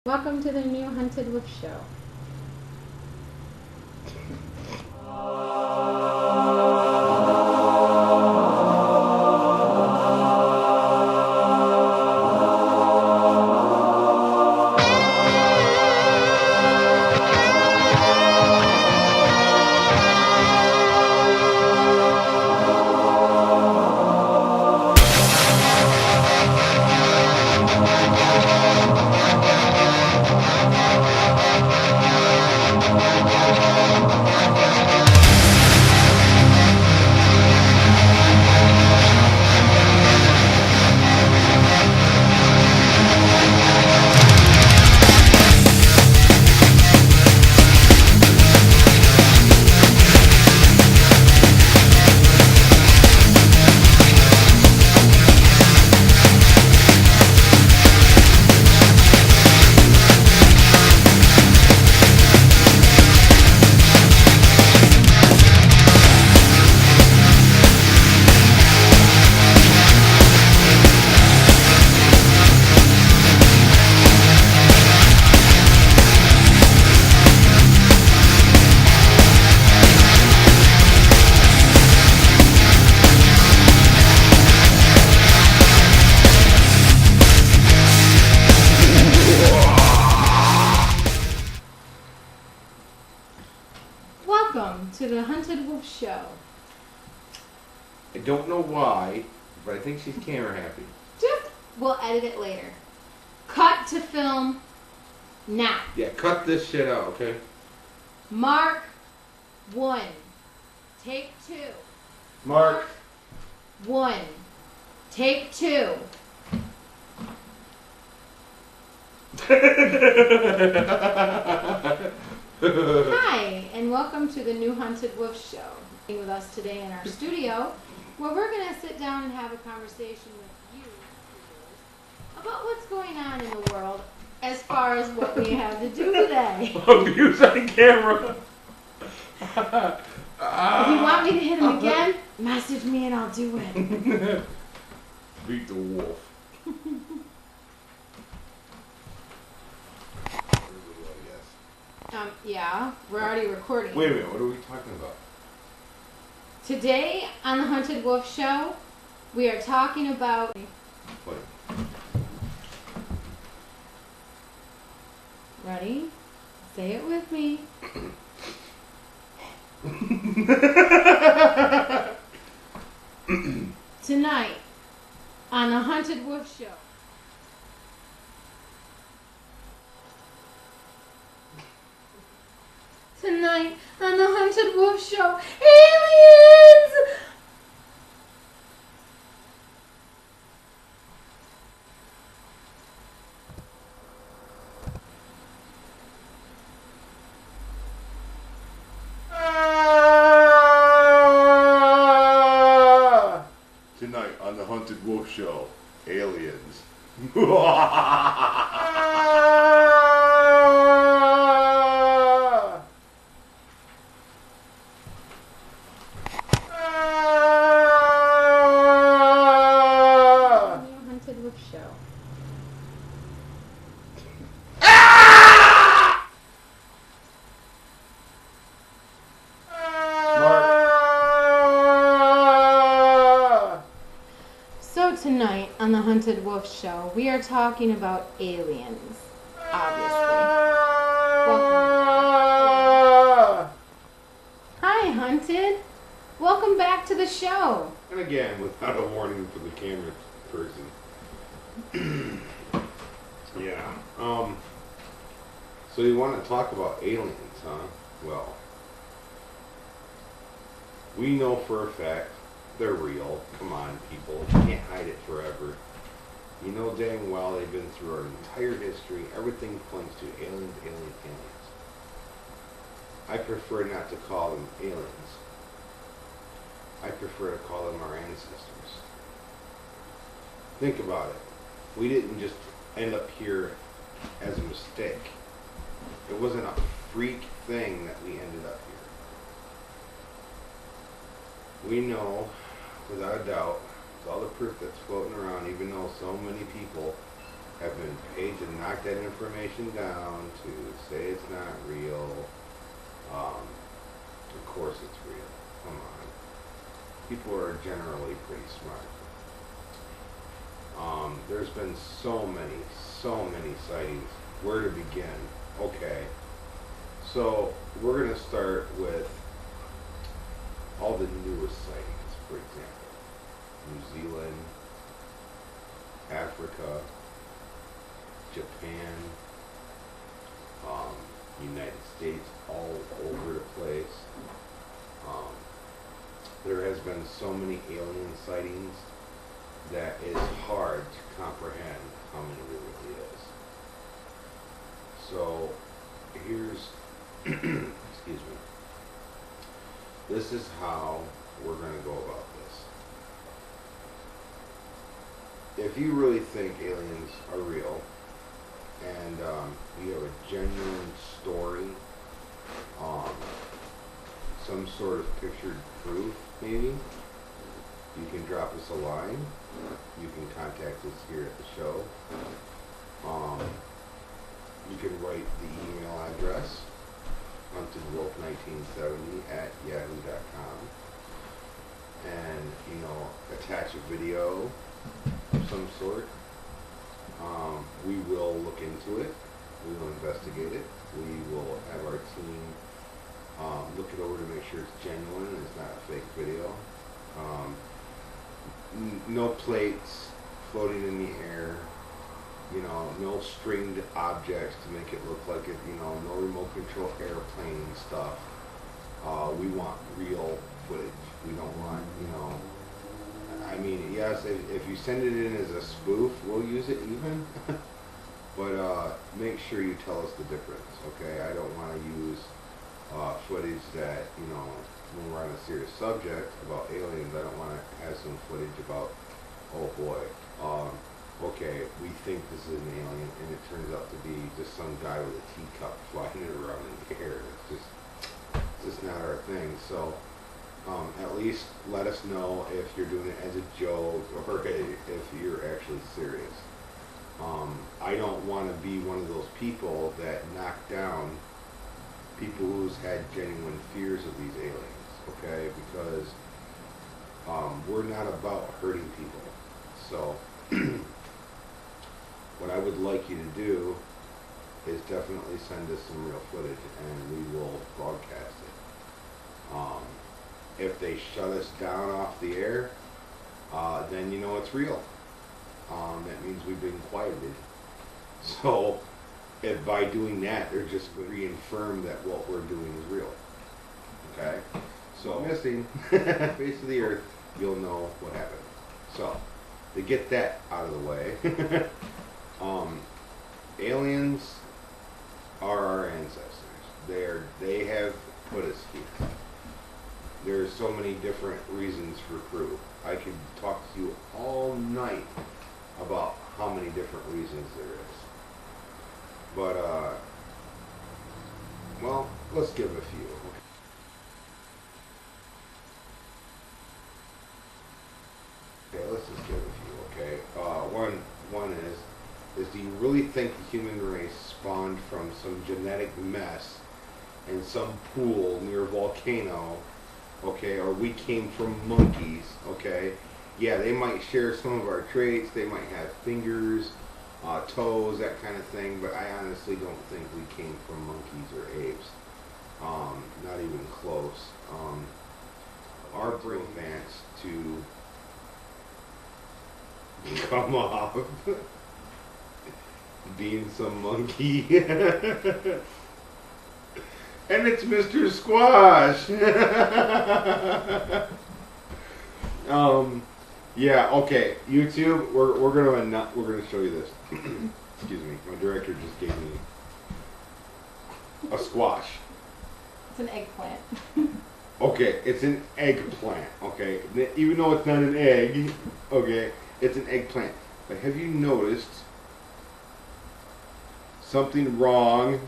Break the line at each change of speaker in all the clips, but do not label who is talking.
Welcome to the new Hunted Wolf Show. Welcome to the Hunted Wolf Show.
I don't know why, but I think she's camera happy.
We'll edit it later. Cut to film now.
Yeah, cut this shit out, okay?
Mark 1. Take 2.
Mark.
1. Take 2. Hi, and welcome to the new Hunted Wolf Show. With us today in our studio, where we're going to sit down and have a conversation with you about what's going on in the world as far as what we have to do today.
Abuse on camera.
If you want me to hit him again, message me and I'll do it.
Beat the wolf.
Yeah, we're already recording.
Wait a minute, what are we talking about?
Today on the Hunted Wolf Show, we are talking about...
What?
Ready? Say it with me. Tonight on the Hunted Wolf Show. Tonight on the Hunted Wolf Show, aliens!
Tonight on the Hunted Wolf Show, aliens.
Hunted Wolf Show. So tonight on the Hunted Wolf Show, we are talking about aliens, obviously. Welcome back. Hi, Hunted. Welcome back to the show.
And again, without a warning for the camera person. Yeah. So you want to talk about aliens, huh? Well, we know for a fact they're real. Come on, people. You can't hide it forever. You know dang well they've been through our entire history. Everything points to aliens, aliens, aliens. I prefer not to call them aliens. I prefer to call them our ancestors. Think about it. We didn't just end up here as a mistake. It wasn't a freak thing that we ended up here. We know, without a doubt, with all the proof that's floating around, even though so many people have been paid to knock that information down, to say it's not real. Of course it's real. Come on. People are generally pretty smart. There's been so many sightings. Where to begin? Okay. So we're going to start with all the newest sightings, for example. New Zealand, Africa, Japan, United States, all over the place. There has been so many alien sightings that it's hard to comprehend how many there really is. So here's, excuse me, this is how we're going to go about this. If you really think aliens are real, and you have a genuine story, some sort of pictured proof, maybe, you can drop us a line. You can contact us here at the show. You can write the email address, huntedwolf1970@yahoo.com, and attach a video of some sort. We will look into it. We will investigate it. We will have our team look it over to make sure it's genuine and it's not a fake video. No plates floating in the air. No stringed objects to make it look like it. No remote control airplane stuff. We want real footage. We don't want, I mean, yes, if you send it in as a spoof, we'll use it even. But make sure you tell us the difference, okay? I don't want to use footage that, when we're on a serious subject about aliens, I don't want to have some footage about, oh boy, okay, we think this is an alien, and it turns out to be just some guy with a teacup flying it around in the air. It's just not our thing. So at least let us know if you're doing it as a joke or if you're actually serious. I don't want to be one of those people that knock down people who's had genuine fears of these aliens, okay? Because we're not about hurting people. So what I would like you to do is definitely send us some real footage and we will broadcast it. If they shut us down off the air, then it's real. That means we've been quieted. So if by doing that, they're just going to reaffirm that what we're doing is real. Okay? So missing face of the earth, you'll know what happened. So to get that out of the way, aliens are our ancestors. They have put us here. There's so many different reasons for proof. I could talk to you all night about how many different reasons there is. But, well, let's give a few. Okay, let's just give a few, okay? One is do you really think the human race spawned from some genetic mess in some pool near a volcano, okay? Or we came from monkeys, okay? Yeah, they might share some of our traits. They might have fingers, toes, that kind of thing, but I honestly don't think we came from monkeys or apes. Not even close. Our brain advanced to come off being some monkey. And it's Mr. Squash. Yeah, okay. YouTube, we're gonna show you this. Excuse me. My director just gave me a squash.
It's an eggplant.
Okay, it's an eggplant. Okay, even though it's not an egg, okay, it's an eggplant. But have you noticed something wrong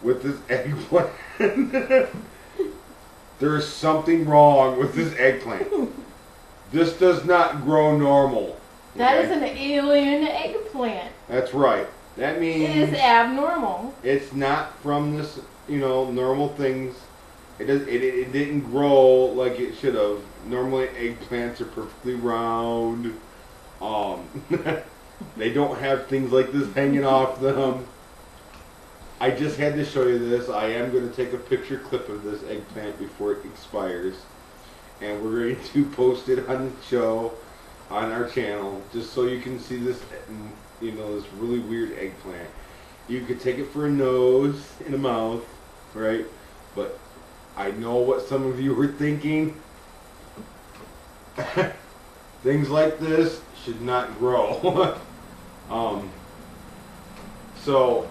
with this eggplant? There's something wrong with this eggplant. This does not grow normal.
That
Okay?
is an alien eggplant.
That's right. That
It
means
is abnormal.
it's not from this, normal things. It didn't grow like it should have. Normally eggplants are perfectly round. Um, they don't have things like this hanging off them. I just had to show you this. I am going to take a picture clip of this eggplant before it expires, and we're going to post it on the show, on our channel, just so you can see this, this really weird eggplant. You could take it for a nose and a mouth, right? But I know what some of you were thinking. Things like this should not grow. So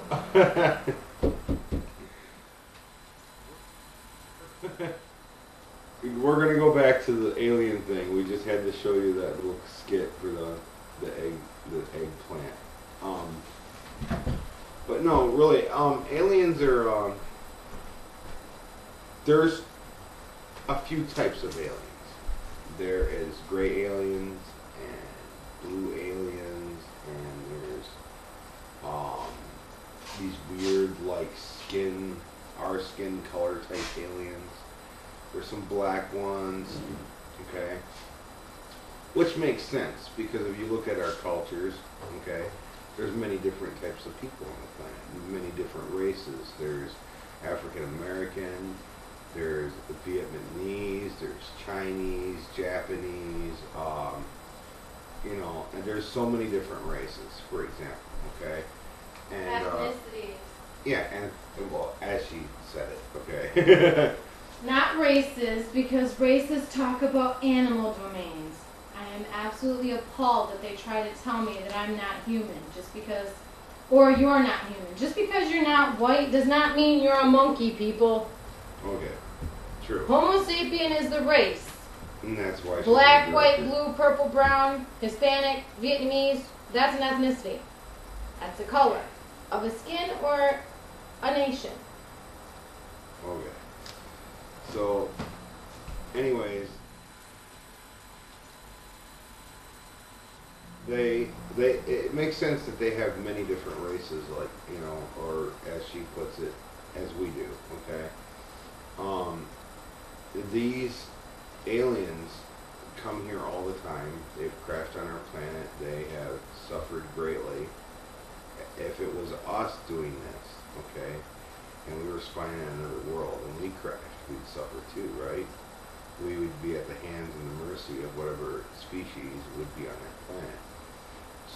we're gonna go back to the alien thing. We just had to show you that little skit for the eggplant. But no, really, aliens are there's a few types of aliens. There is gray aliens and blue aliens, and there's these weird like our skin color type aliens. There's some black ones, okay? Which makes sense because if you look at our cultures, okay, there's many different types of people on the planet, many different races. There's African American, there's Vietnamese, there's Chinese, Japanese, and there's so many different races, for example, okay? And
Ethnicities.
yeah, and well, as she said it, okay.
Not races, because races talk about animal domains. I am absolutely appalled that they try to tell me that I'm not human just because, or you're not human. Just because you're not white does not mean you're a monkey, people.
Okay, true.
Homo sapien is the race.
And that's why she's
Black,
gonna
white,
do it.
blue, purple, brown, Hispanic, Vietnamese, that's an ethnicity. That's a color of a skin or a nation.
Okay. So, anyways, it makes sense that they have many different races, like, or as she puts it, as we do, okay? These aliens come here all the time. They've crashed on our planet. They have suffered greatly. If it was us doing this, okay, and we were spying on another world and we crashed, we'd suffer too, right? We would be at the hands and the mercy of whatever species would be on that planet.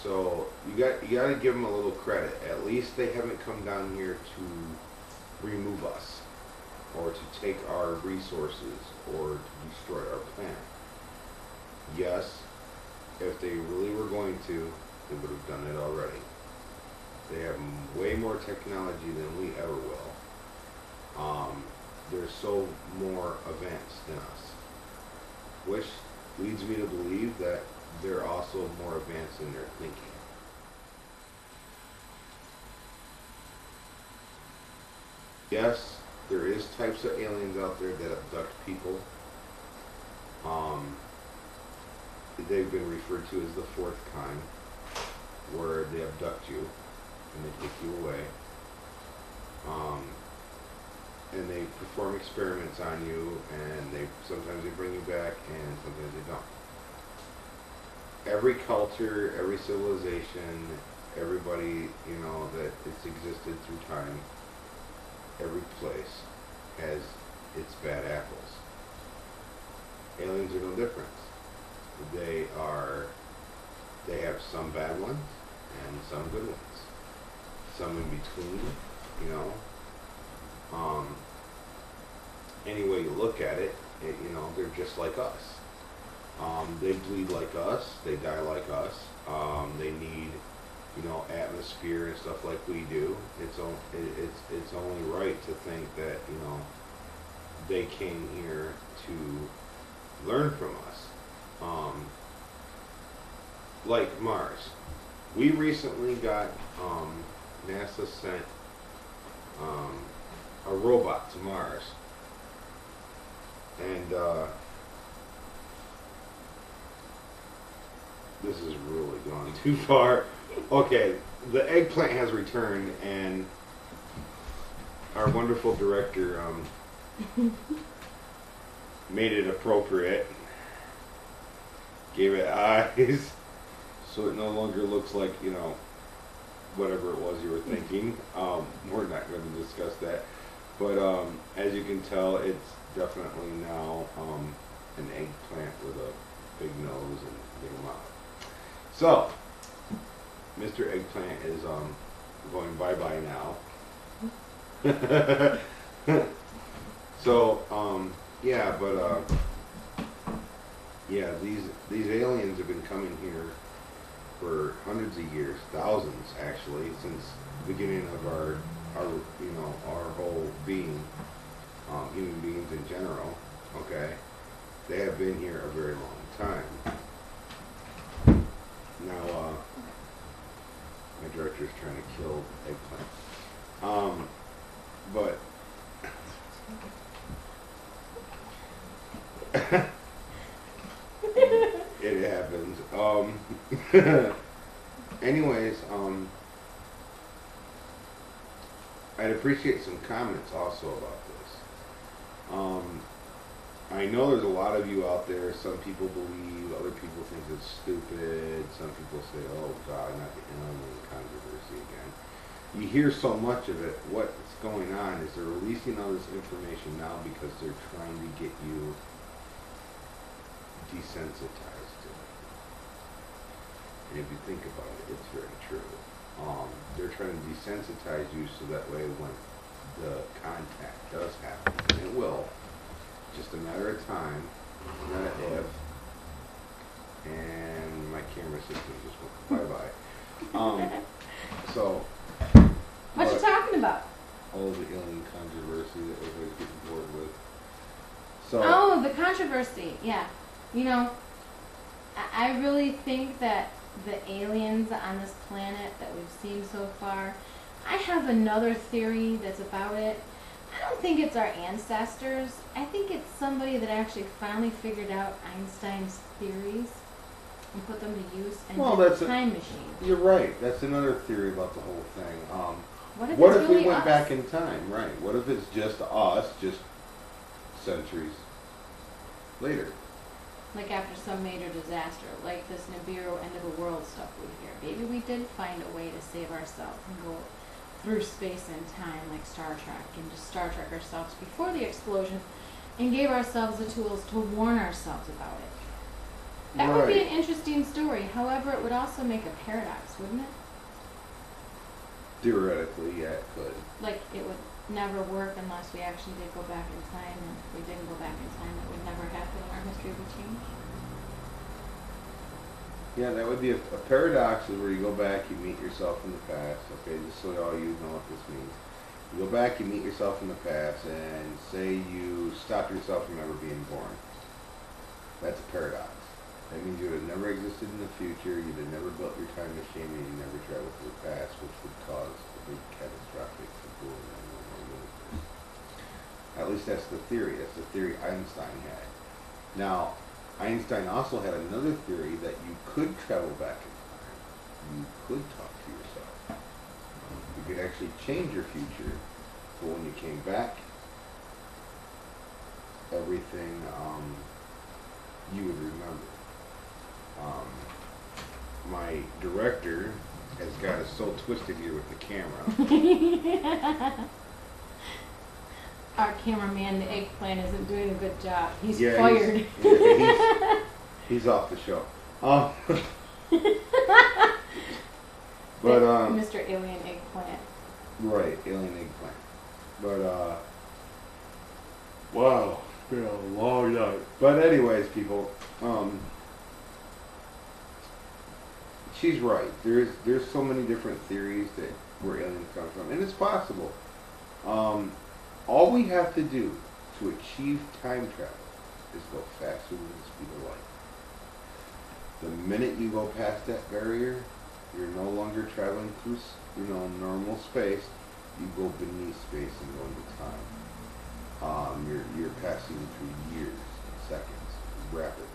So you got to give them a little credit. At least they haven't come down here to remove us, or to take our resources, or to destroy our planet. Yes, if they really were going to, they would have done it already. They have way more technology than we ever will. They're so more advanced than us, which leads me to believe that they're also more advanced in their thinking. Yes, there is types of aliens out there that abduct people. They've been referred to as the fourth kind, where they abduct you and they take you away. And they perform experiments on you, and sometimes they bring you back, and sometimes they don't. Every culture, every civilization, everybody, that it's existed through time, every place has its bad apples. Aliens are no different. They have some bad ones and some good ones. Some in between, Any way you look at it, they're just like us. They bleed like us. They die like us. They need, atmosphere and stuff like we do. It's only right to think that they came here to learn from us. Like Mars, we recently got NASA sent a robot to Mars. And this is really gone too far. Okay, the eggplant has returned, and our wonderful director made it appropriate, gave it eyes, so it no longer looks like, you know, whatever it was you were thinking. We're not going to discuss that, but as you can tell, it's definitely now an eggplant with a big nose and big mouth. So, Mr. Eggplant is going bye-bye now. So, yeah, but yeah, these aliens have been coming here for hundreds of years, thousands actually, since the beginning of our you know, our whole being, human beings in general. Okay, they have been here a very long time. Now, my director is trying to kill Eggplant. But it happens. Anyways, I'd appreciate some comments also about this. I know there's a lot of you out there. Some people believe, other people think it's stupid. Some people say, oh God, not the alien controversy again. You hear so much of it. What's going on is they're releasing all this information now because they're trying to get you desensitized to it. And if you think about it, it's very true. They're trying to desensitize you so that way when the contact does happen, and it will, just a matter of time, not an if, and my camera system just went bye-bye. So,
What you talking about?
all the alien controversy that everybody's getting bored with. So,
Oh, the controversy. Yeah. You know, I really think that the aliens on this planet that we've seen so far, I have another theory that's about it. I don't think it's our ancestors. I think it's somebody that actually finally figured out Einstein's theories and put them to use and
Well,
did
that's
a
a-
time machine.
you're right. That's another theory about the whole thing.
What if,
What
it's
if
really
we went
us?
back in time? Right. What if it's just us, just centuries later?
Like after some major disaster, like this Nibiru end of the world stuff we hear. Maybe we did find a way to save ourselves and go through space and time like Star Trek and just Star Trek ourselves before the explosion and gave ourselves the tools to warn ourselves about it. That would be
Right.
an interesting story. However, it would also make a paradox, wouldn't it?
Theoretically, yeah, it could.
Like it would never work unless we actually did go back in time, and if we didn't go back in time, it would never happen and our history would change.
Yeah, that would be a paradox is where you go back, you meet yourself in the past. Okay, just so all you know what this means. You go back, you meet yourself in the past, and say you stop yourself from ever being born. That's a paradox. That means you would have never existed in the future, you'd have never built your time machine, and you'd never traveled to the past, which would cause a big catastrophic boom in the universe. At least that's the theory. That's the theory Einstein had. Now, Einstein also had another theory that you could travel back in time. You could talk to yourself. You could actually change your future, but when you came back, everything you would remember. My director has got us so twisted here with the camera.
Our cameraman, the eggplant, isn't doing a good job. He's
Yeah,
fired.
He's off the show. But
Mr. Alien Eggplant.
right, alien eggplant. But wow, it's been a long night. But anyways, people, she's right. There's so many different theories that where aliens come from, and it's possible. All we have to do to achieve time travel is go faster than the speed of light. The minute you go past that barrier, you're no longer traveling through, normal space. You go beneath space and go into time. You're passing through years, seconds, rapidly.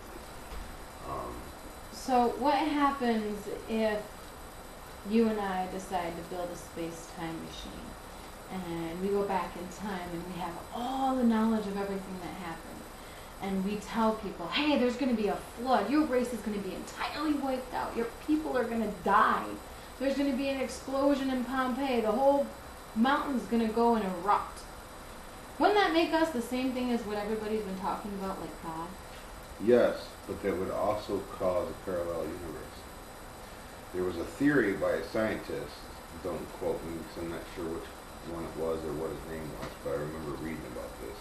So what happens if you and I decide to build a space-time machine and we go back in time and we have all the knowledge of everything that happened and we tell people, hey, there's going to be a flood, your race is going to be entirely wiped out, your people are going to die, there's going to be an explosion in Pompeii, the whole mountain's going to go and erupt. Wouldn't that make us the same thing as what everybody's been talking about, like God?
Yes, but that would also cause a parallel universe. There was a theory by a scientist, don't quote me because I'm not sure which one it was or what his name was, but I remember reading about this,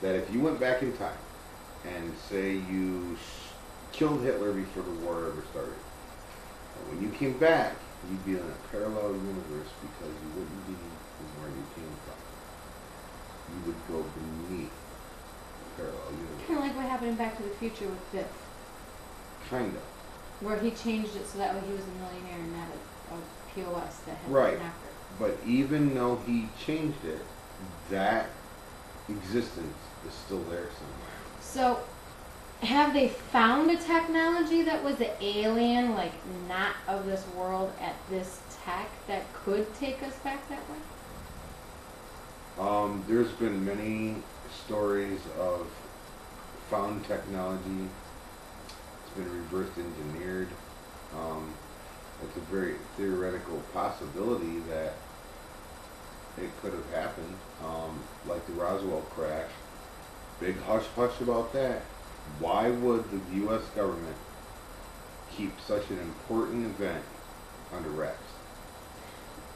that if you went back in time and say you killed Hitler before the war ever started, and when you came back, you'd be in a parallel universe because you wouldn't be from where you came from. You would go beneath the parallel universe.
Kind of like what happened in Back to the Future with Biff,
Kind of.
where he changed it so that way he was a millionaire and not a POS that had
Right.
been after.
But even though he changed it, that existence is still there somewhere.
So, have they found a technology that was an alien, like not of this world at this tech that could take us back that way?
There's been many stories of found technology. It's been reverse engineered. It's a very theoretical possibility that it could have happened, like the Roswell crash. Big hush hush about that. Why would the U.S. government keep such an important event under wraps?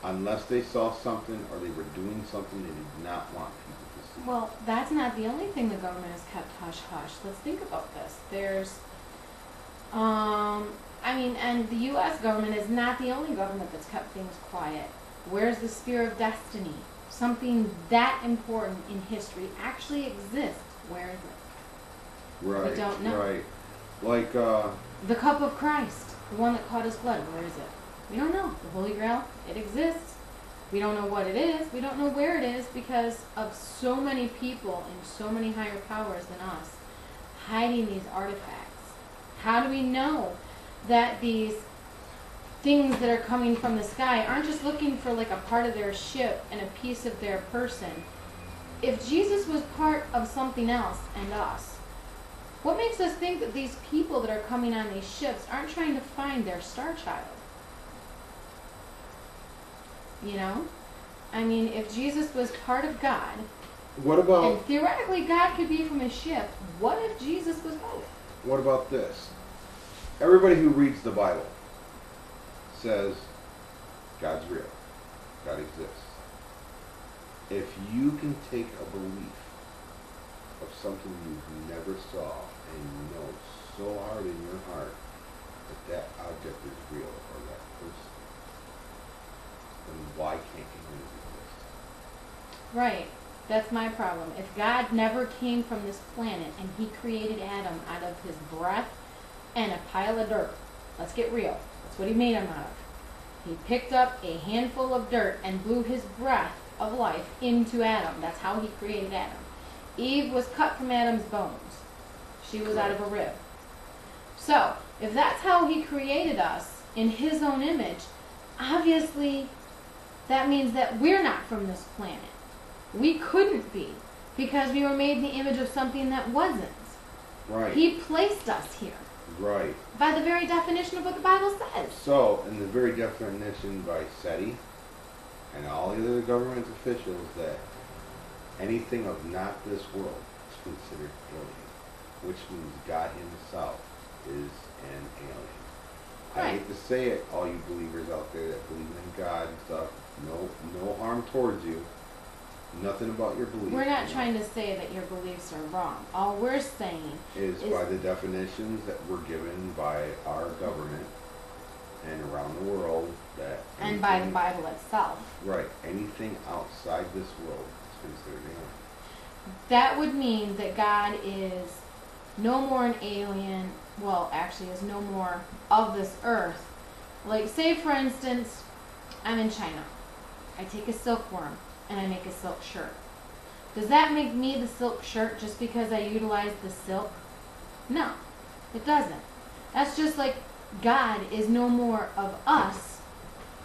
Unless they saw something or they were doing something they did not want people to see.
Well, that's not the only thing the government has kept hush hush. Let's think about this. There's, and the U.S. government is not the only government that's kept things quiet. Where's the Spear of Destiny? Something that important in history actually exists. Where is it?
Right.
We don't know.
Right. Like,
The Cup of Christ, the one that caught his blood, where is it? We don't know. The Holy Grail, it exists. We don't know what it is. We don't know where it is because of so many people and so many higher powers than us hiding these artifacts. How do we know that these things that are coming from the sky aren't just looking for like a part of their ship and a piece of their person? If Jesus was part of something else and us, what makes us think that these people that are coming on these ships aren't trying to find their star child? You know? I mean, if Jesus was part of God,
what about
and theoretically God could be from a ship, what if Jesus was both?
what about this? Everybody who reads the Bible says God's real. God exists. If you can take a belief of something you never saw and you know so hard in your heart that that object is real or that person, then why can't humans exist?
Right. That's my problem. If God never came from this planet and he created Adam out of his breath and a pile of dirt, let's get real. That's what he made him out of. He picked up a handful of dirt and blew his breath of life into Adam. That's how he created Adam. Eve was cut from Adam's bones. She was out of a rib. So, if that's how he created us in his own image, obviously that means that we're not from this planet. We couldn't be because we were made in the image of something that wasn't.
Right.
He placed us here
Right.
by the very definition of what the Bible says.
So, in the very definition by SETI and all the other government officials, that anything of not this world is considered alien, which means God himself is an alien. I
Right.
hate to say it, all you believers out there that believe in God and stuff, no harm towards you. Nothing about your beliefs.
We're not trying to say that your beliefs are wrong. All we're saying
is by the definitions that were given by our government and around the world, that
and by the
anything-
Bible itself.
Right. Anything outside this world is considered alien.
That would mean that God is no more an alien, well, actually is no more of this earth. Like, say for instance, I'm in China. I take a silkworm and I make a silk shirt. Does that make me the silk shirt just because I utilize the silk? No, it doesn't. That's just like God is no more of us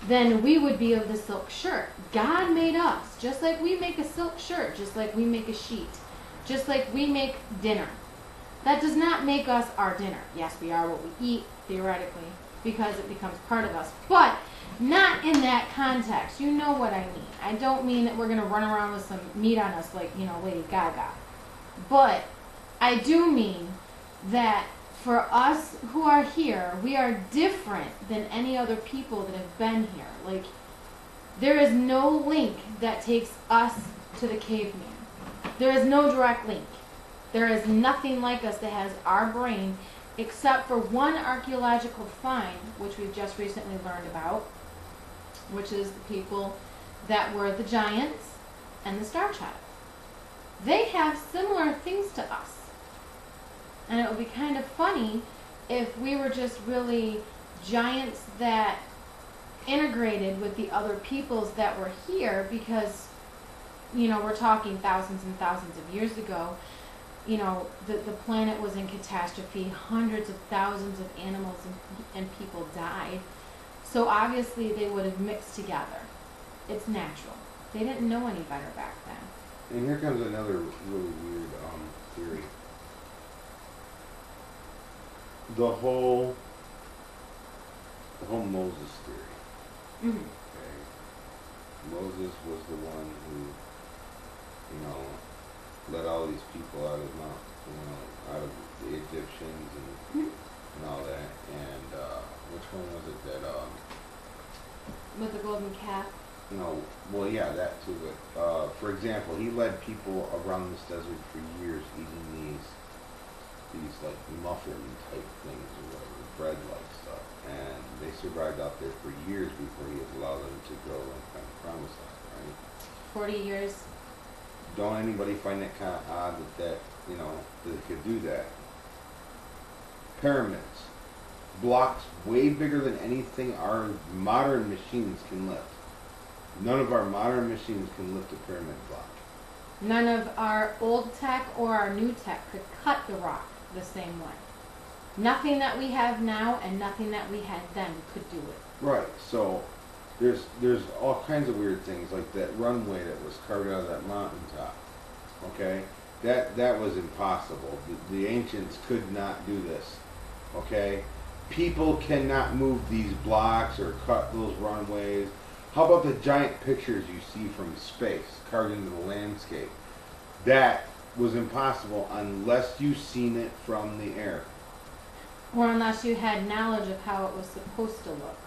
than we would be of the silk shirt. God made us, just like we make a silk shirt, just like we make a sheet, just like we make dinner. That does not make us our dinner. Yes, we are what we eat, theoretically, because it becomes part of us, but not in that context. You know what I mean. I don't mean that we're going to run around with some meat on us like, Lady Gaga. But I do mean that for us who are here, we are different than any other people that have been here. Like, there is no link that takes us to the caveman. There is no direct link. There is nothing like us that has our brain, except for one archaeological find, which we've just recently learned about, which is the people that were the giants and the Star Child. They have similar things to us. And it would be kind of funny if we were just really giants that integrated with the other peoples that were here, because, we're talking thousands and thousands of years ago. The planet was in catastrophe. Hundreds of thousands of animals and people died. So obviously they would have mixed together. It's natural. They didn't know any better back then.
And here comes another really weird theory. The whole Moses theory.
Mm-hmm.
Okay. Moses was the one who, let all these people out of out of the Egyptians and all that. And which one was it that
With the golden calf?
well, yeah, that too. But for example, he led people around this desert for years eating these like muffin type things or whatever, bread like stuff, and they survived out there for years before he allowed them to go and find the promised land, right?
40 years.
Don't anybody find that kind of odd that they could do that? Pyramids, blocks way bigger than anything our modern machines can lift. None of our modern machines can lift a pyramid block.
None of our old tech or our new tech could cut the rock the same way. Nothing that we have now and nothing that we had then could do it.
Right. So there's all kinds of weird things, like that runway that was carved out of that mountaintop. Okay, that was impossible. The ancients could not do this. Okay, people cannot move these blocks or cut those runways. How about the giant pictures you see from space carved into the landscape? That was impossible unless you've seen it from the air.
Or unless you had knowledge of how it was supposed to look.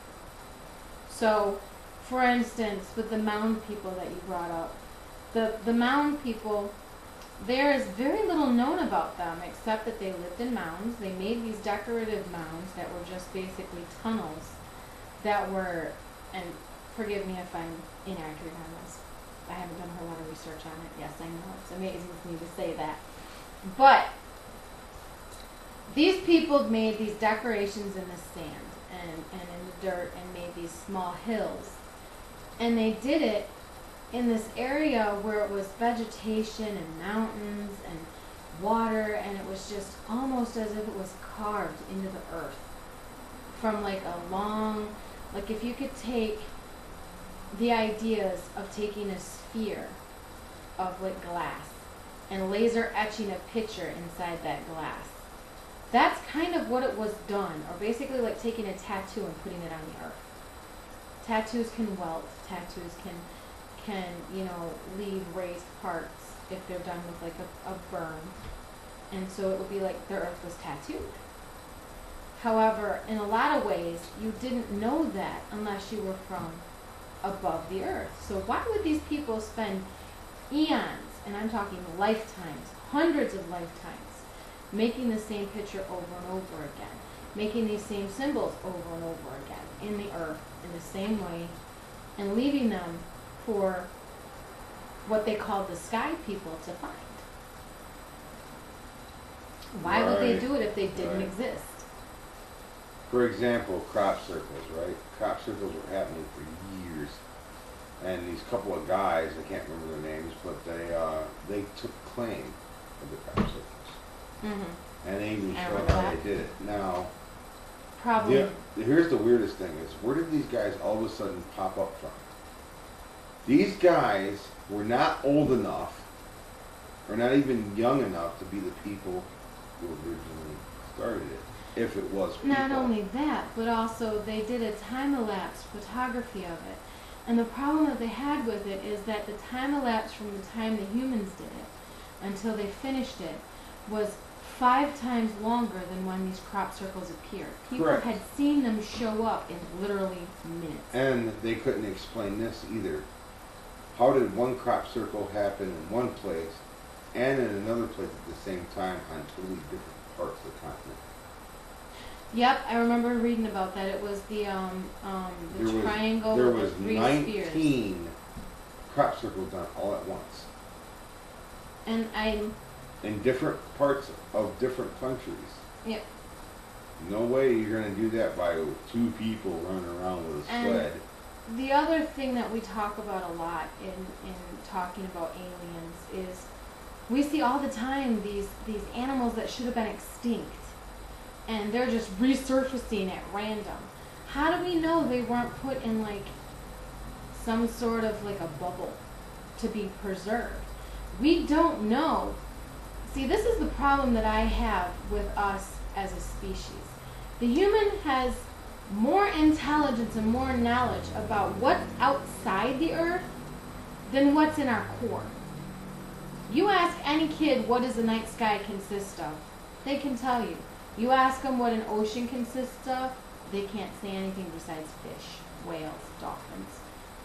So, for instance, with the mound people that you brought up, the mound people, there is very little known about them except that they lived in mounds. They made these decorative mounds that were just basically tunnels that were, and forgive me if I'm inaccurate on this, I haven't done a whole lot of research on it. Yes, I know, it's amazing for me to say that. But these people made these decorations in the sand and in the dirt and made these small hills. And they did it in this area where it was vegetation and mountains and water, and it was just almost as if it was carved into the earth. From like a long, like if you could take the ideas of taking a sphere of like glass and laser etching a picture inside that glass. That's kind of what it was done, or basically like taking a tattoo and putting it on the earth. Tattoos can welt, tattoos can leave raised parts if they're done with like a burn. And so it would be like the earth was tattooed. However, in a lot of ways, you didn't know that unless you were from above the earth. So why would these people spend eons, and I'm talking lifetimes, hundreds of lifetimes, making the same picture over and over again, making these same symbols over and over again in the earth in the same way, and leaving them for what they called the sky people to find? Why would they do it if they didn't exist?
For example, crop circles, right? Crop circles were happening for years. And these couple of guys, I can't remember their names, but they took claim of the crop circles.
Mm-hmm.
And they even showed how they did it. Now,
problem.
Yeah, here's the weirdest thing is, where did these guys all of a sudden pop up from? These guys were not old enough, or not even young enough to be the people who originally started it, if it was people.
Not only that, but also they did a time-elapse photography of it. And the problem that they had with it is that the time elapse from the time the humans did it until they finished it was 5 times longer than when these crop circles appeared. People
Correct.
had seen them show up in literally minutes.
And they couldn't explain this either. How did one crop circle happen in one place and in another place at the same time on totally different parts of the continent?
Yep, I remember reading about that. It was the triangle
There
with
was
the 3 spheres.
19 crop circles done all at once.
And
In different parts of different countries.
Yep.
No way you're going to do that by 2 people running around with a sled.
The other thing that we talk about a lot in talking about aliens is we see all the time these animals that should have been extinct, and they're just resurfacing at random. How do we know they weren't put in like some sort of like a bubble to be preserved? We don't know. See, this is the problem that I have with us as a species. The human has more intelligence and more knowledge about what's outside the earth than what's in our core. You ask any kid what does the night sky consist of, they can tell you. You ask them what an ocean consists of, they can't say anything besides fish, whales, dolphins.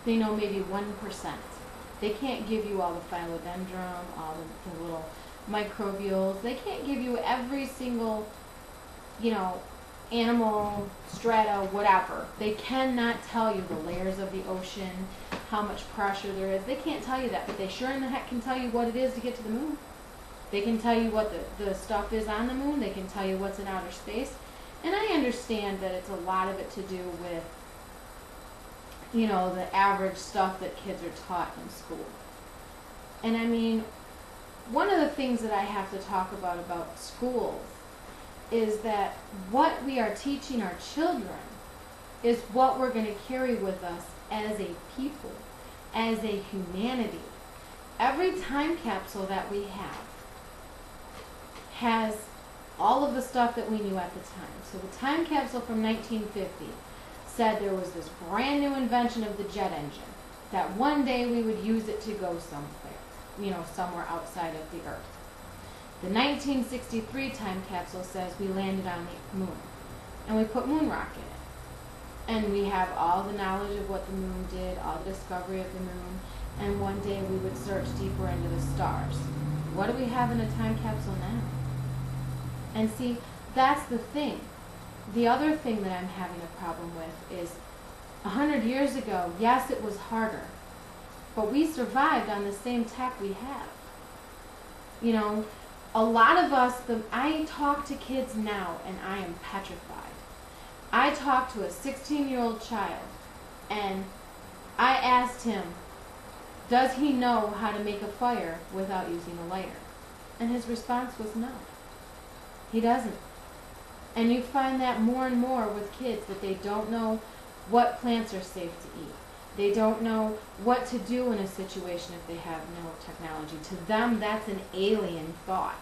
They know maybe 1%. They can't give you all the philodendron, all the little microbials. They can't give you every single, animal, strata, whatever. They cannot tell you the layers of the ocean, how much pressure there is. They can't tell you that, but they sure in the heck can tell you what it is to get to the moon. They can tell you what the stuff is on the moon. They can tell you what's in outer space. And I understand that it's a lot of it to do with, the average stuff that kids are taught in school. And I mean, one of the things that I have to talk about schools is that what we are teaching our children is what we're going to carry with us as a people, as a humanity. Every time capsule that we have has all of the stuff that we knew at the time. So the time capsule from 1950 said there was this brand new invention of the jet engine, that one day we would use it to go somewhere outside of the Earth. The 1963 time capsule says we landed on the moon, and we put moon rock in it. And we have all the knowledge of what the moon did, all the discovery of the moon, and one day we would search deeper into the stars. What do we have in a time capsule now? And see, that's the thing. The other thing that I'm having a problem with is 100 years ago, yes, it was harder, but we survived on the same tech we have. A lot of us, I talk to kids now and I am petrified. I talked to a 16-year-old child and I asked him, does he know how to make a fire without using a lighter? And his response was no. He doesn't. And you find that more and more with kids, that they don't know what plants are safe to eat. They don't know what to do in a situation if they have no technology. To them, that's an alien thought.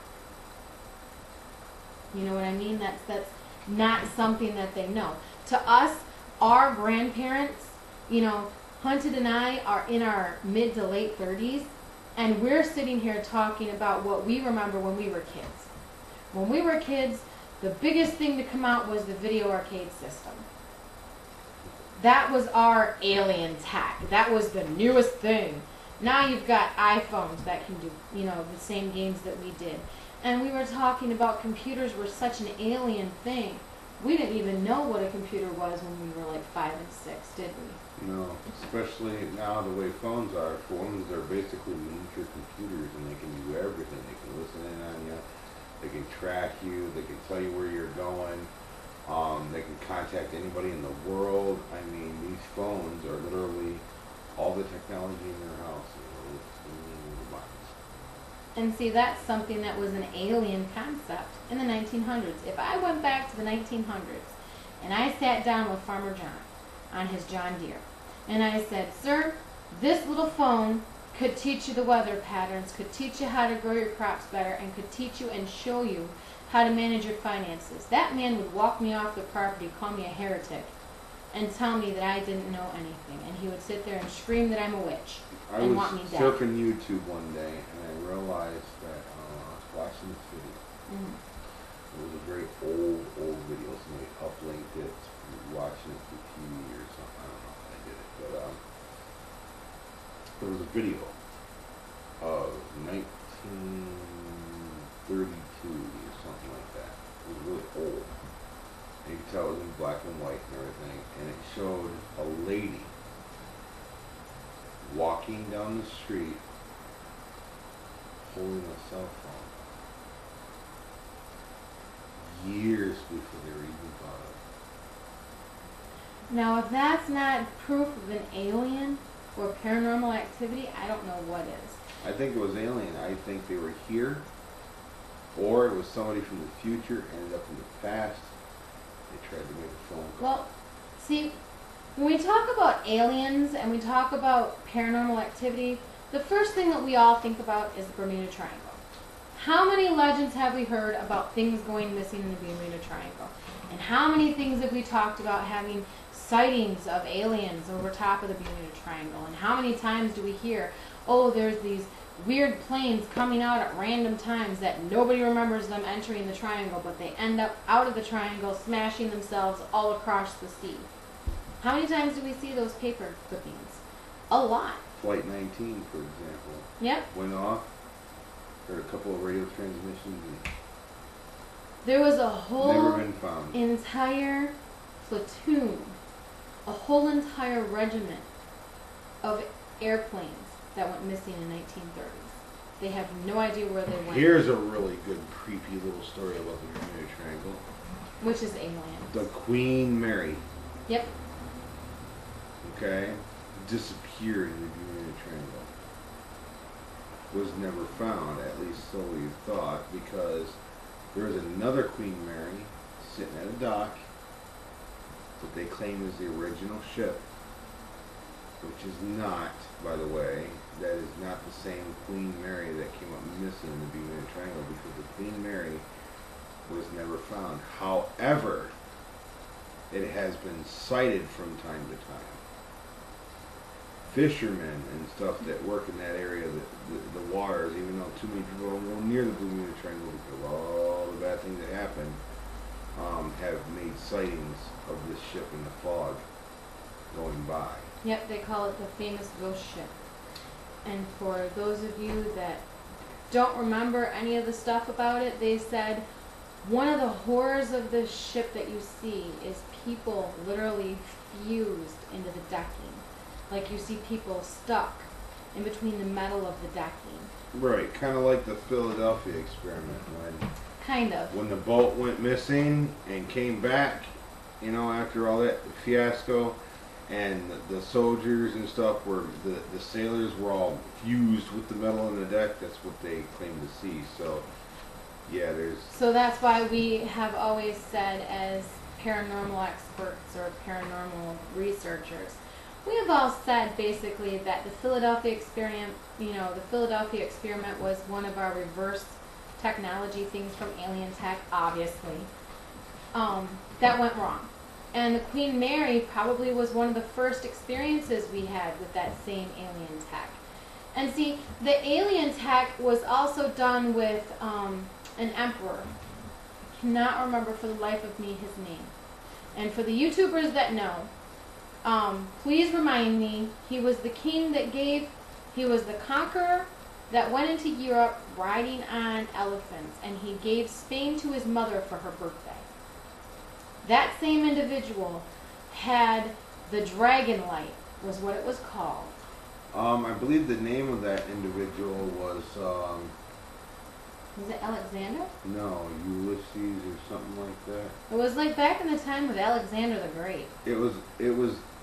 You know what I mean? That's not something that they know. To us, our grandparents, Hunted and I are in our mid to late 30s, and we're sitting here talking about what we remember when we were kids. When we were kids, the biggest thing to come out was the video arcade system. That was our alien tech. That was the newest thing. Now you've got iPhones that can do, the same games that we did. And we were talking about computers were such an alien thing. We didn't even know what a computer was when we were like 5 and 6, did we?
No, especially now the way phones are. Phones are basically miniature computers, and they can do everything. They can listen in on you. They can track you. They can tell you where you're going. They can contact anybody in the world. I mean, these phones are literally all the technology in your house.
And see, that's something that was an alien concept in the 1900s. If I went back to the 1900s And I sat down with Farmer John on his John Deere. And I said, sir, this little phone could teach you the weather patterns, could teach you how to grow your crops better, and could teach you and show you how to manage your finances. That man would walk me off the property, call me a heretic, and tell me that I didn't know anything. And he would sit there and scream that I'm a witch and want me
I was
dead.
surfing YouTube one day, and I realized that I was watching this video. It was a very old video. Somebody uplinked it, watching it through TV or something. I don't know how they did it, but there was a video of 1932 or something like that. It was really old. And you could tell it was in black and white and everything, and it showed a lady walking down the street holding a cell phone. Years before they were even thought of.
Now, if that's not proof of an alien or paranormal activity, I don't know what is.
I think it was alien. I think they were here, or it was somebody from the future ended up in the past. They tried to make a phone call.
Well, see, when we talk about aliens and we talk about paranormal activity, the first thing that we all think about is the Bermuda Triangle. How many legends have we heard about things going missing in the Bermuda Triangle? And how many things have we talked about having sightings of aliens over top of the Bermuda Triangle? And how many times do we hear, oh, there's these weird planes coming out at random times that nobody remembers them entering the triangle, but they end up out of the triangle smashing themselves all across the sea? How many times do we see those paper clippings? A lot.
Flight 19, for example,
Yep.
went off. Heard a couple of radio transmissions and
There was a
never
whole
been found.
entire platoon, a whole entire regiment of airplanes that went missing in 1930s. They have no idea where they went.
Here's a really good, creepy little story about the Bermuda Triangle.
Which is aliens.
The Queen Mary,
Yep.
okay, disappeared in the Bermuda Triangle. Was never found, at least so we thought, because there was another Queen Mary sitting at a dock that they claim is the original ship, which is not, by the way, that is not the same Queen Mary that came up missing in the Bermuda Triangle, because the Queen Mary was never found. However, it has been sighted from time to time. Fishermen and stuff that work in that area, the waters, even though too many people don't go near the Bermuda Triangle because of all the bad things that happen, have made sightings of this ship in the fog going by.
Yep, they call it the famous ghost ship. And for those of you that don't remember any of the stuff about it, they said one of the horrors of this ship that you see is people literally fused into the decking. Like you see people stuck in between the metal of the decking.
Right, kind of like the Philadelphia experiment
When
the boat went missing and came back, you know, after all that fiasco, and the soldiers and stuff were, the sailors were all fused with the metal in the deck. That's what they claim to see. So, yeah,
So that's why we have always said, as paranormal experts or paranormal researchers, we have all said basically that the Philadelphia experiment, the Philadelphia experiment was one of our reverse technology things from alien tech, obviously, that went wrong. And the Queen Mary probably was one of the first experiences we had with that same alien tech. And see, the alien tech was also done with an emperor. I cannot remember for the life of me his name. And for the YouTubers that know, please remind me, he was the king that he was the conqueror that went into Europe riding on elephants, and he gave Spain to his mother for her birthday. That same individual had the Dragon Light, was what it was called.
I believe the name of that individual was,
Was it Alexander?
no, Ulysses or something like that.
It was like back in the time with Alexander the Great.
It was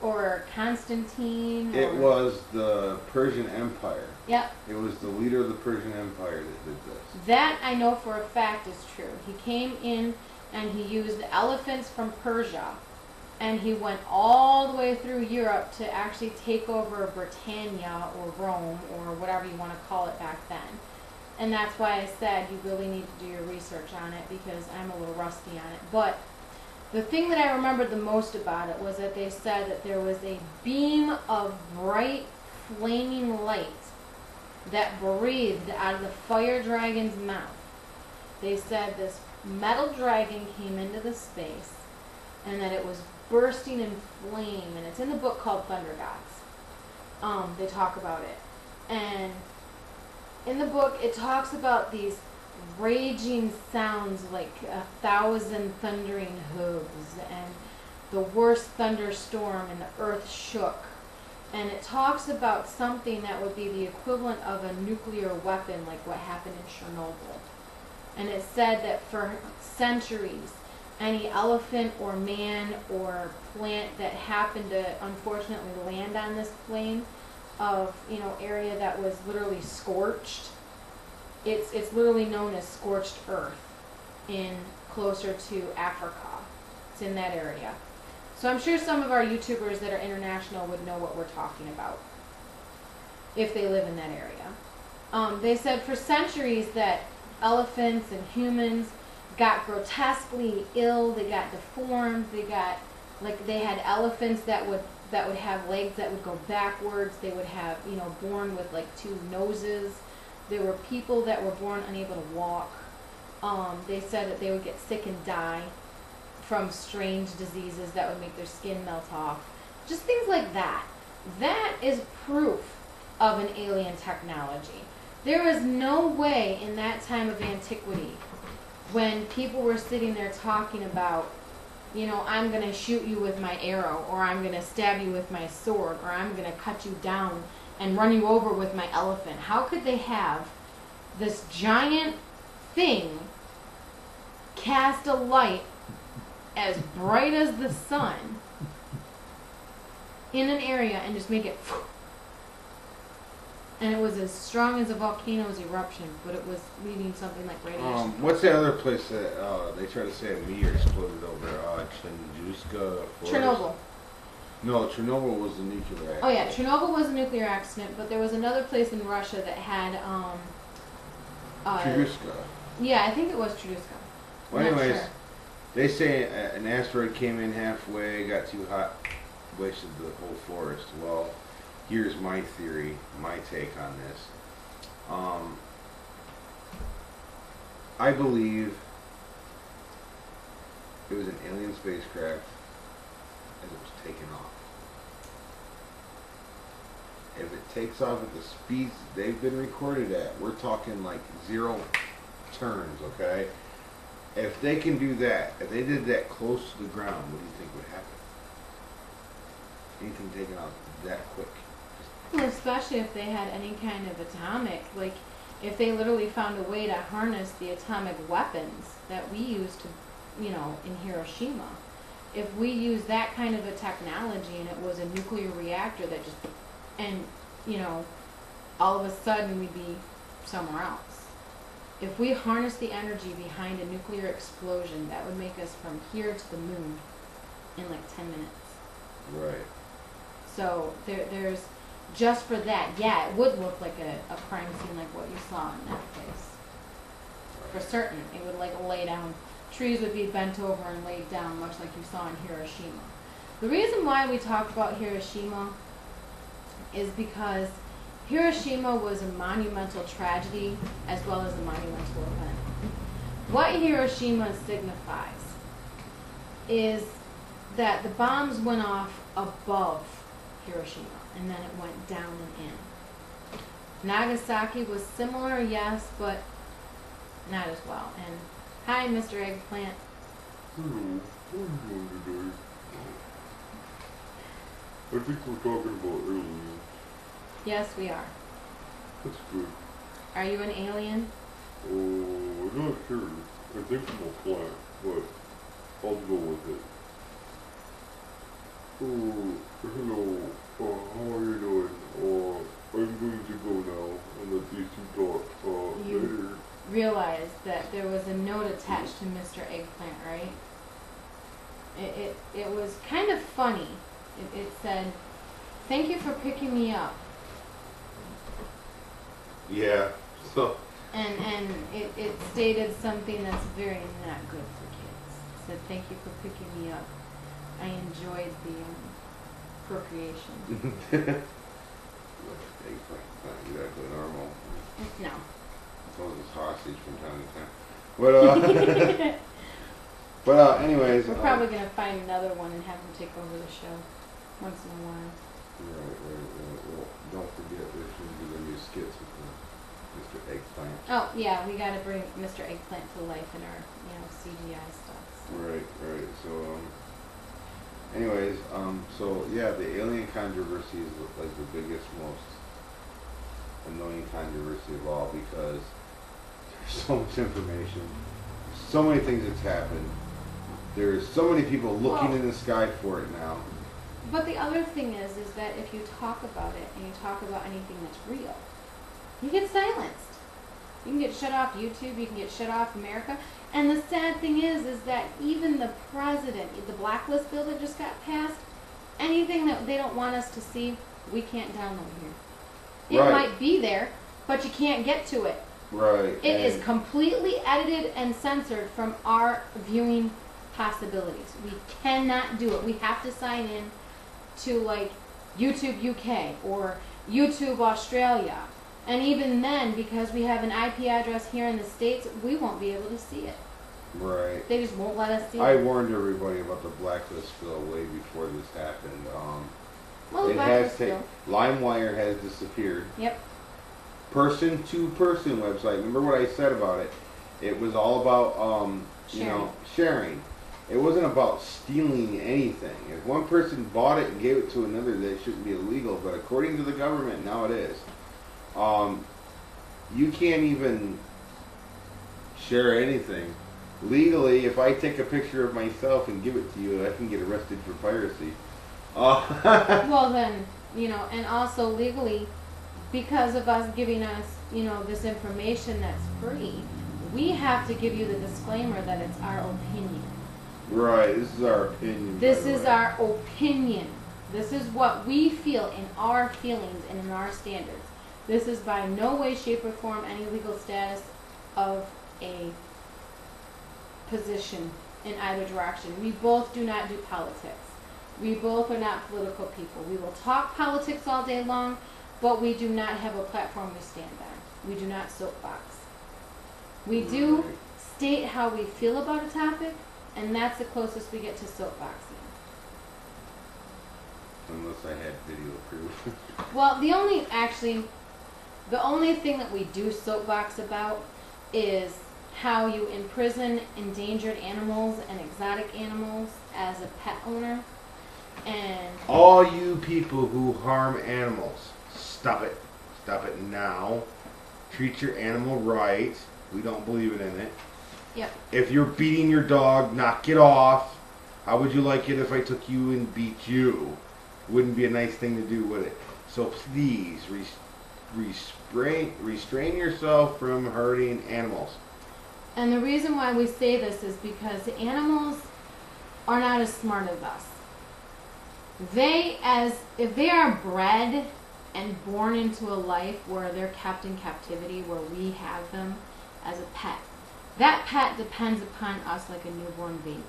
Or Constantine.
It was the Persian Empire.
Yep.
It was the leader of the Persian Empire that did this.
That I know for a fact is true. He came in and he used elephants from Persia and he went all the way through Europe to actually take over Britannia or Rome or whatever you want to call it back then. And that's why I said you really need to do your research on it, because I'm a little rusty on it. But the thing that I remembered the most about it was that they said that there was a beam of bright, flaming light that breathed out of the fire dragon's mouth. They said this metal dragon came into the space and that it was bursting in flame, and it's in the book called Thunder Gods. They talk about it. And in the book, it talks about these raging sounds like 1,000 thundering hooves and the worst thunderstorm, and the earth shook. And it talks about something that would be the equivalent of a nuclear weapon, like what happened in Chernobyl. And it said that for centuries, any elephant or man or plant that happened to unfortunately land on this plane of, area that was literally scorched, it's literally known as scorched earth in closer to Africa. It's in that area. So I'm sure some of our YouTubers that are international would know what we're talking about if they live in that area. They said for centuries that elephants and humans got grotesquely ill. They got deformed. They had elephants that would have legs that would go backwards. They would have, born with like 2 noses. There were people that were born unable to walk. They said that they would get sick and die from strange diseases that would make their skin melt off. Just things like that. That is proof of an alien technology. There is no way in that time of antiquity, when people were sitting there talking about, I'm going to shoot you with my arrow, or I'm going to stab you with my sword, or I'm going to cut you down and run you over with my elephant. How could they have this giant thing cast a light as bright as the sun in an area and just make it, and it was as strong as a volcano's eruption, but it was leaving something like radiation.
What's the other place that they try to say a meteor exploded over? Chernjuska Forest?
Chernobyl.
No, Chernobyl was a nuclear accident.
Oh yeah, Chernobyl was a nuclear accident, but there was another place in Russia that had
Chernjuska.
Yeah, I think it was Chernjuska.
Well, anyways, they say an asteroid came in halfway, got too hot, wasted the whole forest. Well, here's my theory, my take on this. I believe it was an alien spacecraft as it was taking off. If it takes off at the speeds they've been recorded at, we're talking like 0 turns, okay? If they can do that, if they did that close to the ground, what do you think would happen? Anything taking off that quick?
Well, especially if they had any kind of atomic, like if they literally found a way to harness the atomic weapons that we used to, in Hiroshima. If we use that kind of a technology and it was a nuclear reactor that just, and, all of a sudden we'd be somewhere else. If we harness the energy behind a nuclear explosion, that would make us from here to the moon in like 10 minutes.
Right.
So there's, just for that, yeah, it would look like a crime scene like what you saw in that place. For certain, it would like lay down, trees would be bent over and laid down, much like you saw in Hiroshima. The reason why we talked about Hiroshima is because Hiroshima was a monumental tragedy as well as a monumental event. What Hiroshima signifies is that the bombs went off above Hiroshima and then it went down and in. Nagasaki was similar, yes, but not as well. And hi, Mr. Eggplant.
Hello, what are you doing today? I think we're talking about aliens.
Yes, we are.
That's good.
Are you an alien?
Oh, I'm not sure. I think I'm a plant, but I'll go with it. Oh, hello. How are you doing? I'm going to go now and let these two talk
You
later.
realize that there was a note attached to Mr. Eggplant, right? It was kind of funny. It said, "Thank you for picking me up,"
Yeah. So
and it stated something that's very not good for kids. It said, "Thank you for picking me up. I enjoyed the procreation."
not exactly normal.
No.
It's always a sausage from time to time. But anyways.
We're probably gonna find another one and have him take over the show once in a while.
Right. Well, don't forget there's going to be the new skits with Mr. Eggplant.
Oh yeah, we gotta bring Mr. Eggplant to life in our CGI stuff. So.
Right. So, anyways, so yeah, the alien controversy is like the biggest, most annoying controversy of all because there's so much information, so many things that's happened. There's so many people looking in the sky for it now.
But the other thing is that if you talk about it and you talk about anything that's real, you get silenced. You can get shut off YouTube. You can get shut off America. And the sad thing is that even the president, the blacklist bill that just got passed, anything that they don't want us to see, we can't download here. It might be there, but you can't get to it.
Right.
It is completely edited and censored from our viewing possibilities. We cannot do it. We have to sign in to like YouTube UK or YouTube Australia. And even then, because we have an IP address here in the States, we won't be able to see it.
Right.
They just won't let us see
I
it.
warned everybody about the blacklist bill way before this happened.
Well, the
It
blacklist
has
bill.
LimeWire has disappeared.
Yep.
Person-to-person website. Remember what I said about it? It was all about sharing. It wasn't about stealing anything. If one person bought it and gave it to another, that shouldn't be illegal. But according to the government, now it is. You can't even share anything. Legally, if I take a picture of myself and give it to you, I can get arrested for piracy.
Well then, and also legally, because of us giving us, this information that's free, we have to give you the disclaimer that it's our opinion.
Right, this is our opinion.
This is our opinion. This is what we feel in our feelings and in our standards. This is by no way, shape, or form any legal status of a position in either direction. We both do not do politics. We both are not political people. We will talk politics all day long, but we do not have a platform we stand on. We do not soapbox. We do state how we feel about a topic, and that's the closest we get to soapboxing.
Unless I had video proof.
Well, the only thing that we do soapbox about is how you imprison endangered animals and exotic animals as a pet owner. And
all you people who harm animals, stop it. Stop it now. Treat your animal right. We don't believe in it.
Yep.
If you're beating your dog, knock it off. How would you like it if I took you and beat you? Wouldn't be a nice thing to do, would it? So please restrain yourself from hurting animals.
And the reason why we say this is because the animals are not as smart as us. If they are bred and born into a life where they're kept in captivity, where we have them as a pet, that pet depends upon us like a newborn baby.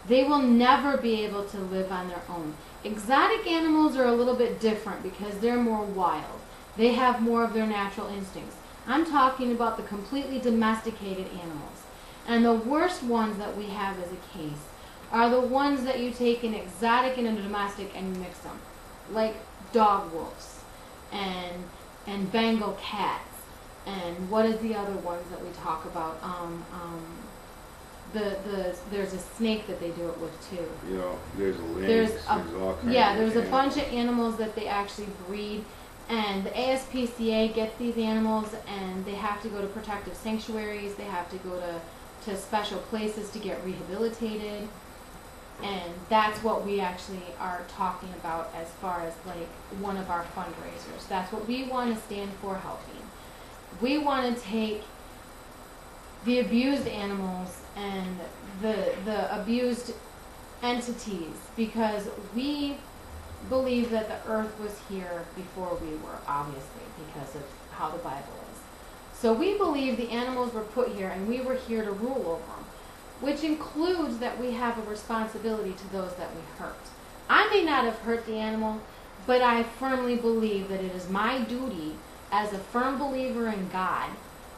They will never be able to live on their own. Exotic animals are a little bit different because they're more wild. They have more of their natural instincts. I'm talking about the completely domesticated animals. And the worst ones that we have as a case are the ones that you take an exotic and a domestic and you mix them. Like dog wolves and Bengal cats. And what is the other ones that we talk about? There's a snake that they do it with too.
There's a lynx. There's all kinds
there's
of
a bunch of animals that they actually breed, and the ASPCA gets these animals, and they have to go to protective sanctuaries. They have to go to special places to get rehabilitated, and that's what we actually are talking about as far as like one of our fundraisers. That's what we want to stand for, helping. We want to take the abused animals and the abused entities, because we believe that the earth was here before we were, obviously, because of how the Bible is. So we believe the animals were put here and we were here to rule over them, which includes that we have a responsibility to those that we hurt. I may not have hurt the animal, but I firmly believe that it is my duty as a firm believer in God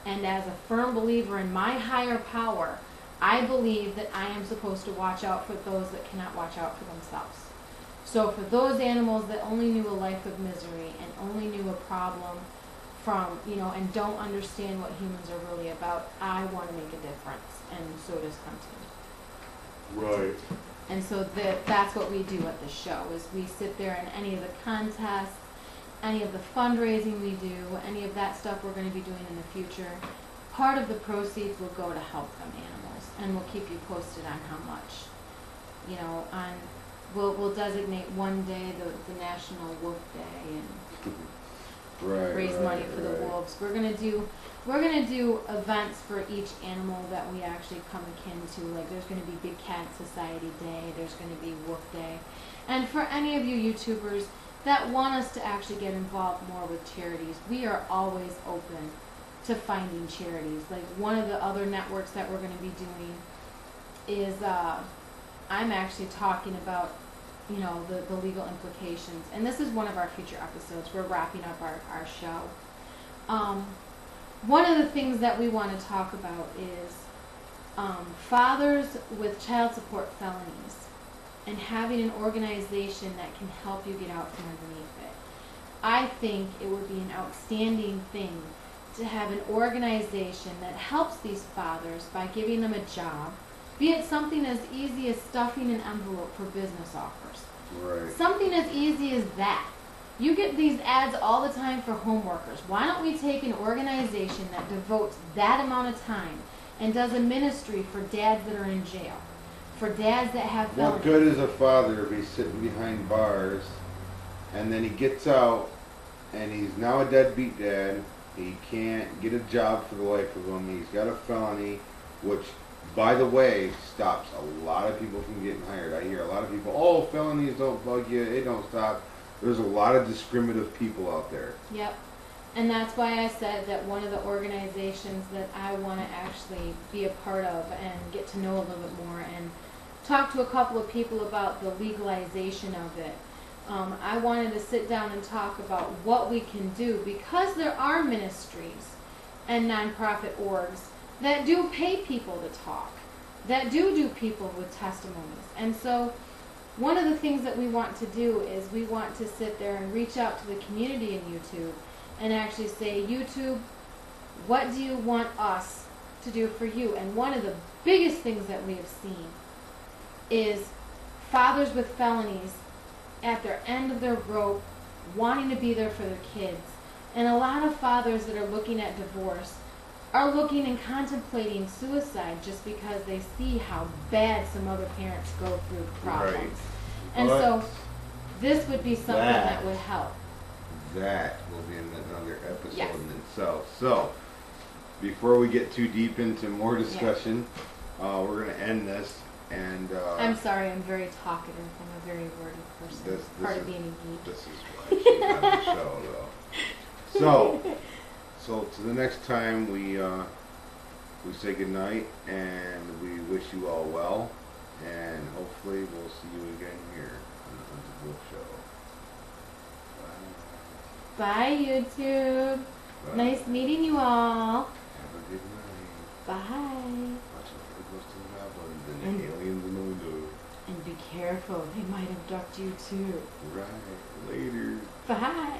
and as a firm believer in my higher power. I believe that I am supposed to watch out for those that cannot watch out for themselves. So for those animals that only knew a life of misery and only knew a problem from, and don't understand what humans are really about, I want to make a difference, and so does hunting.
Right.
And so that's what we do at the show, is we sit there in any of the contests, any of the fundraising we do, any of that stuff we're going to be doing in the future. Part of the proceeds will go to help them animals, and we'll keep you posted on how much. We'll designate one day the National Wolf Day and raise money for the wolves. We're gonna do events for each animal that we actually come akin to. Like there's gonna be Big Cat Society Day. There's gonna be Wolf Day, and for any of you YouTubers that want us to actually get involved more with charities, we are always open to finding charities. Like one of the other networks that we're going to be doing is I'm actually talking about the legal implications, and this is one of our future episodes. We're wrapping up our show. One of the things that we want to talk about is fathers with child support felonies and having an organization that can help you get out from underneath it. I think it would be an outstanding thing to have an organization that helps these fathers by giving them a job, be it something as easy as stuffing an envelope for business offers.
Right.
Something as easy as that. You get these ads all the time for home workers. Why don't we take an organization that devotes that amount of time and does a ministry for dads that are in jail, for dads that have felonies?
What good is a father if he's sitting behind bars and then he gets out and he's now a deadbeat dad? He can't get a job for the life of him. He's got a felony, which, by the way, stops a lot of people from getting hired. I hear a lot of people, oh, felonies don't bug you. It don't stop. There's a lot of discriminative people out there.
Yep. And that's why I said that one of the organizations that I want to actually be a part of and get to know a little bit more and talk to a couple of people about the legalization of it. I wanted to sit down and talk about what we can do, because there are ministries and nonprofit orgs that do pay people to talk, that do people with testimonies. And so one of the things that we want to do is we want to sit there and reach out to the community in YouTube and actually say, YouTube, what do you want us to do for you? And one of the biggest things that we have seen is fathers with felonies at their end of their rope, wanting to be there for their kids. And a lot of fathers that are looking at divorce are looking and contemplating suicide just because they see how bad some other parents go through problems.
Right.
And
Well,
so this would be something that would help.
That will be in another episode
Yes.
in itself. So, before we get too deep into more discussion, we're going to end this. And
I'm sorry, I'm very talkative. I'm a very wordy person.
This
Part of
is-
being a geek.
this is why she's on the show, though. So to the next time, we say goodnight, and we wish you all well, and hopefully we'll see you again here on the Hunted Wolf Show.
Bye, YouTube.
Bye.
Nice meeting you all.
Have a good night.
Bye.
Watch out for the ghosts and goblins and the aliens in the window.
And be careful, they might abduct you too.
Right. Later.
Bye.